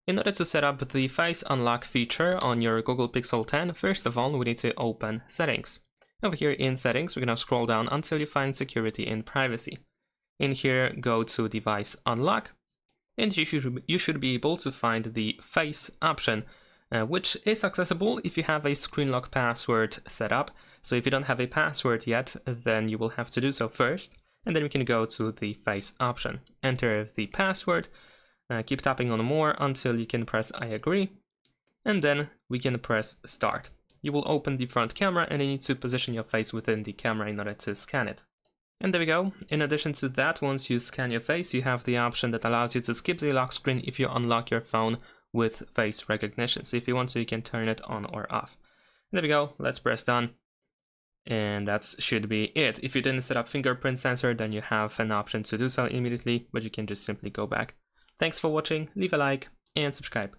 In order to set up the face unlock feature on your Google Pixel 10, first of all, we need to open Settings. Over here in Settings, we're going to scroll down until you find Security and Privacy. In here, go to Device Unlock, and you should be able to find the Face option, which is accessible if you have a screen lock password set up. So if you don't have a password yet, then you will have to do so first, and then we can go to the Face option. Enter the password. Keep tapping on more until you can press I agree, and then we can press start. You will open the front camera and you need to position your face within the camera in order to scan it. And there we go. In addition to that, once you scan your face, you have the option that allows you to skip the lock screen if you unlock your phone with face recognition. So if you want to, you can turn it on or off. And there we go. Let's press done. And that should be it. If you didn't set up fingerprint sensor, then you have an option to do so immediately, but you can just simply go back. Thanks for watching, leave a like and subscribe.